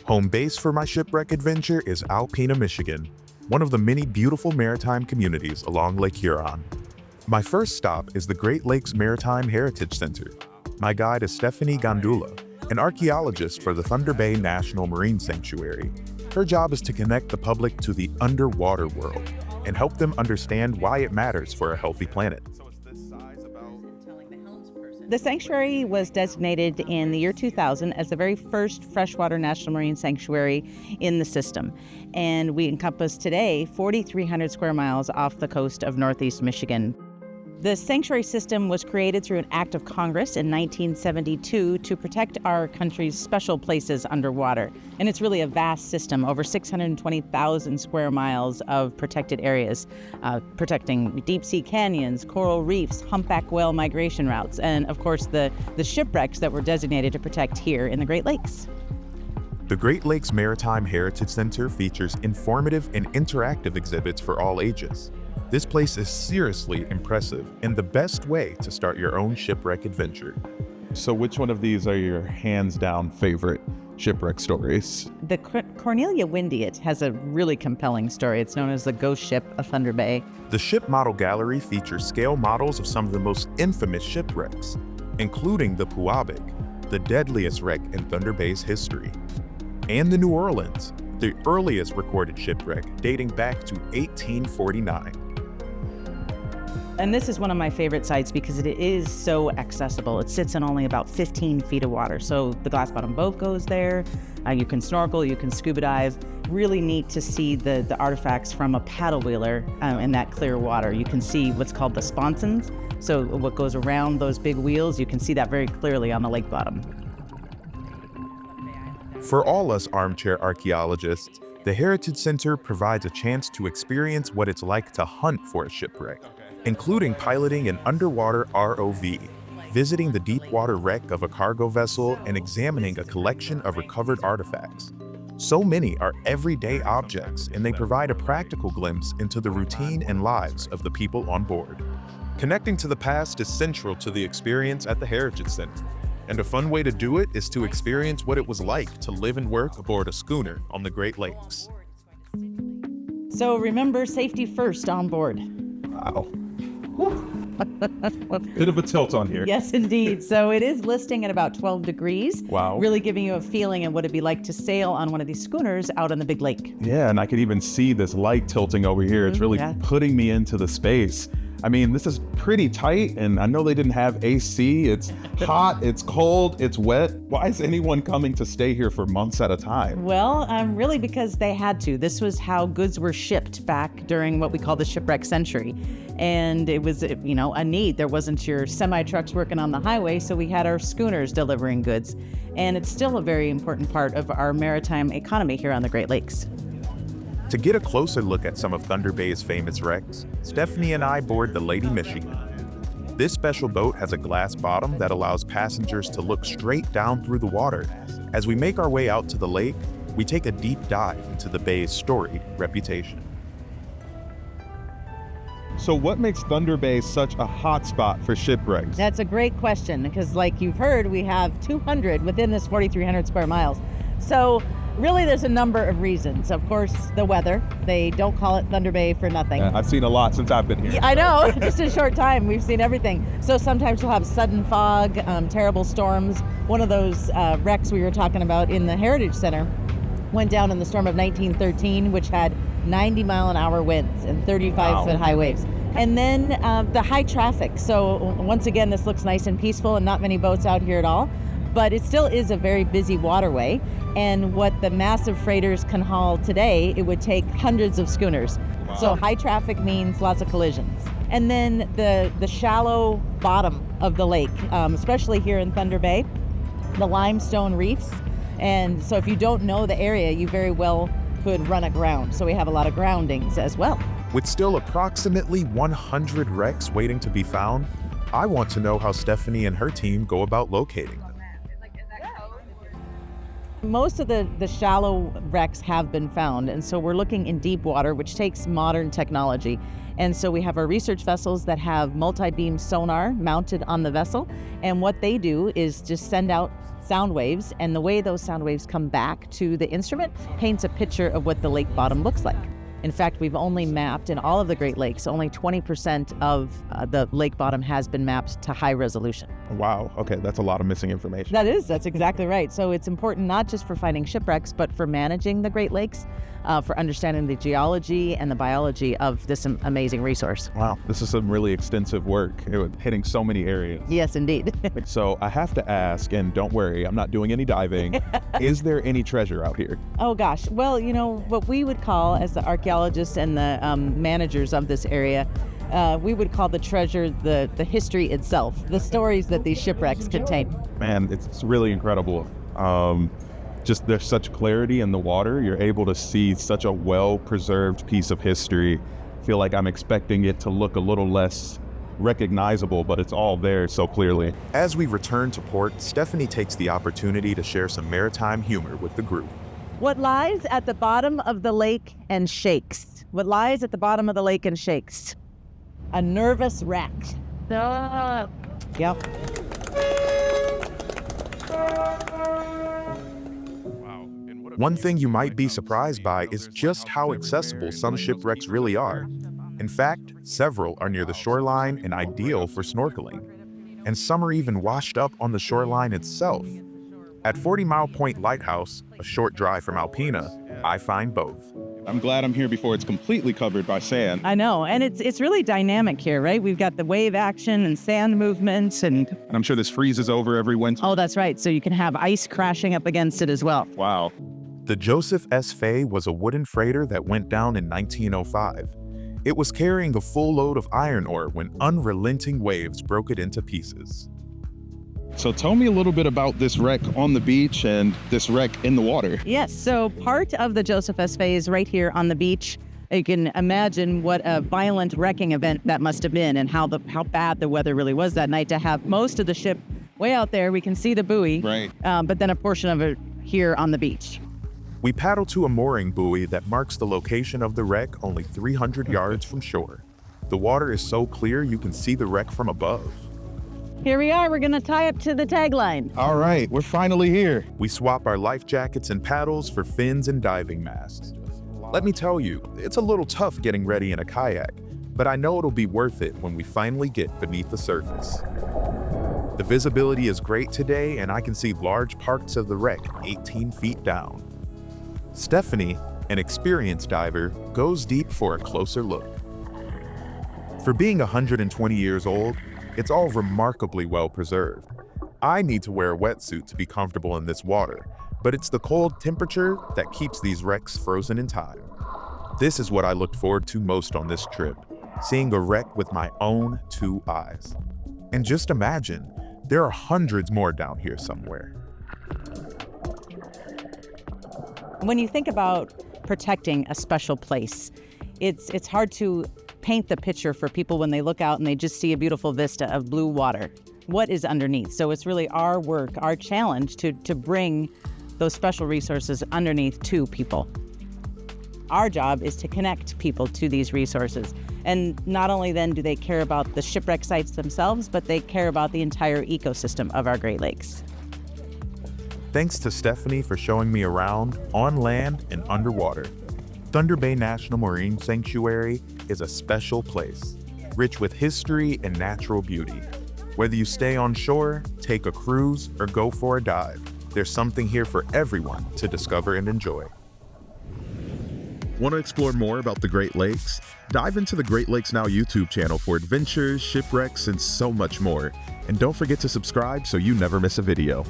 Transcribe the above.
Home base for my shipwreck adventure is Alpena, Michigan, one of the many beautiful maritime communities along Lake Huron. My first stop is the Great Lakes Maritime Heritage Center. My guide is Stephanie Gandula, an archaeologist for the Thunder Bay National Marine Sanctuary. Her job is to connect the public to the underwater world and help them understand why it matters for a healthy planet. The sanctuary was designated in the year 2000 as the very first freshwater national marine sanctuary in the system. And we encompass today 4,300 square miles off the coast of Northeast Michigan. The sanctuary system was created through an act of Congress in 1972 to protect our country's special places underwater. And it's really a vast system, over 620,000 square miles of protected areas, protecting deep sea canyons, coral reefs, humpback whale migration routes, and of course the shipwrecks that were designated to protect here in the Great Lakes. The Great Lakes Maritime Heritage Center features informative and interactive exhibits for all ages. This place is seriously impressive and the best way to start your own shipwreck adventure. So which one of these are your hands-down favorite shipwreck stories? The Cornelia Windiet has a really compelling story. It's known as the ghost ship of Thunder Bay. The Ship Model Gallery features scale models of some of the most infamous shipwrecks, including the Puabik, the deadliest wreck in Thunder Bay's history, and the New Orleans, the earliest recorded shipwreck dating back to 1849. And this is one of my favorite sites because it is so accessible. It sits in only about 15 feet of water. So the glass bottom boat goes there. You can snorkel, you can scuba dive. Really neat to see the artifacts from a paddle wheeler in that clear water. You can see what's called the sponsons. So what goes around those big wheels, you can see that very clearly on the lake bottom. For all us armchair archaeologists, the Heritage Center provides a chance to experience what it's like to hunt for a shipwreck, including piloting an underwater ROV, visiting the deep water wreck of a cargo vessel, and examining a collection of recovered artifacts. So many are everyday objects, and they provide a practical glimpse into the routine and lives of the people on board. Connecting to the past is central to the experience at the Heritage Center, and a fun way to do it is to experience what it was like to live and work aboard a schooner on the Great Lakes. So remember, safety first on board. Wow. Bit of a tilt on here. Yes, indeed. So it is listing at about 12 degrees. Wow. Really giving you a feeling of what it'd be like to sail on one of these schooners out on the big lake. Yeah, and I could even see this light tilting over here. It's really putting me into the space. I mean, this is pretty tight, and I know they didn't have AC. It's hot, it's cold, it's wet. Why is anyone coming to stay here for months at a time? Well, really because they had to. This was how goods were shipped back during what we call the shipwreck century. And it was, a need. There wasn't your semi-trucks working on the highway, so we had our schooners delivering goods. And it's still a very important part of our maritime economy here on the Great Lakes. To get a closer look at some of Thunder Bay's famous wrecks, Stephanie and I board the Lady Michigan. This special boat has a glass bottom that allows passengers to look straight down through the water. As we make our way out to the lake, we take a deep dive into the bay's storied reputation. So what makes Thunder Bay such a hot spot for shipwrecks? That's a great question because like you've heard, we have 200 within this 4,300 square miles. So really, there's a number of reasons. Of course, the weather. They don't call it Thunder Bay for nothing. I've seen a lot since I've been here. I know, just a short time. We've seen everything. So sometimes you'll have sudden fog, terrible storms. One of those wrecks we were talking about in the Heritage Center went down in the storm of 1913, which had 90-mile-an-hour winds and 35-foot high waves. And then the high traffic. So once again, this looks nice and peaceful and not many boats out here at all. But it still is a very busy waterway. And what the massive freighters can haul today, it would take hundreds of schooners. Wow. So high traffic means lots of collisions. And then the shallow bottom of the lake, especially here in Thunder Bay, the limestone reefs. And so if you don't know the area, you very well could run aground. So we have a lot of groundings as well. With still approximately 100 wrecks waiting to be found, I want to know how Stephanie and her team go about locating them. Most of the shallow wrecks have been found, and so we're looking in deep water, which takes modern technology. And so we have our research vessels that have multi-beam sonar mounted on the vessel, and what they do is just send out sound waves, and the way those sound waves come back to the instrument paints a picture of what the lake bottom looks like. In fact, we've only mapped in all of the Great Lakes, only 20% of the lake bottom has been mapped to high resolution. Wow. Okay, that's a lot of missing information. That's exactly right. So it's important not just for finding shipwrecks, but for managing the Great Lakes, for understanding the geology and the biology of this amazing resource. Wow, this is some really extensive work, hitting so many areas. Yes, indeed. So I have to ask, and don't worry, I'm not doing any diving. Is there any treasure out here? Oh gosh, well, what we would call, as the archaeologists and the managers of this area, we would call the treasure the history itself, the stories that these shipwrecks contain. Man, it's really incredible. Just there's such clarity in the water. You're able to see such a well-preserved piece of history. I feel like I'm expecting it to look a little less recognizable, but it's all there so clearly. As we return to port, Stephanie takes the opportunity to share some maritime humor with the group. What lies at the bottom of the lake and shakes? What lies at the bottom of the lake and shakes? A nervous wreck. Yep. One thing you might be surprised by is just how accessible some shipwrecks really are. In fact, several are near the shoreline and ideal for snorkeling. And some are even washed up on the shoreline itself. At 40 Mile Point Lighthouse, a short drive from Alpena, I find both. I'm glad I'm here before it's completely covered by sand. I know, and it's really dynamic here, right? We've got the wave action and sand movements, and I'm sure this freezes over every winter. Oh, that's right. So you can have ice crashing up against it as well. Wow. The Joseph S. Fay was a wooden freighter that went down in 1905. It was carrying a full load of iron ore when unrelenting waves broke it into pieces. So tell me a little bit about this wreck on the beach and this wreck in the water. Yes, so part of the Joseph S. Fay is right here on the beach. You can imagine what a violent wrecking event that must have been, and how bad the weather really was that night to have most of the ship way out there. We can see the buoy, right? But then a portion of it here on the beach. We paddle to a mooring buoy that marks the location of the wreck only 300 yards from shore. The water is so clear you can see the wreck from above. Here we are, we're gonna tie up to the tagline. All right, we're finally here. We swap our life jackets and paddles for fins and diving masks. Let me tell you, it's a little tough getting ready in a kayak, but I know it'll be worth it when we finally get beneath the surface. The visibility is great today, and I can see large parts of the wreck 18 feet down. Stephanie, an experienced diver, goes deep for a closer look. For being 120 years old, it's all remarkably well preserved. I need to wear a wetsuit to be comfortable in this water, but it's the cold temperature that keeps these wrecks frozen in time. This is what I looked forward to most on this trip, seeing a wreck with my own 2 eyes. And just imagine, there are hundreds more down here somewhere. When you think about protecting a special place, it's hard to paint the picture for people when they look out and they just see a beautiful vista of blue water. What is underneath? So it's really our work, our challenge to bring those special resources underneath to people. Our job is to connect people to these resources. And not only then do they care about the shipwreck sites themselves, but they care about the entire ecosystem of our Great Lakes. Thanks to Stephanie for showing me around on land and underwater. Thunder Bay National Marine Sanctuary is a special place, rich with history and natural beauty. Whether you stay on shore, take a cruise, or go for a dive, there's something here for everyone to discover and enjoy. Want to explore more about the Great Lakes? Dive into the Great Lakes Now YouTube channel for adventures, shipwrecks, and so much more. And don't forget to subscribe so you never miss a video.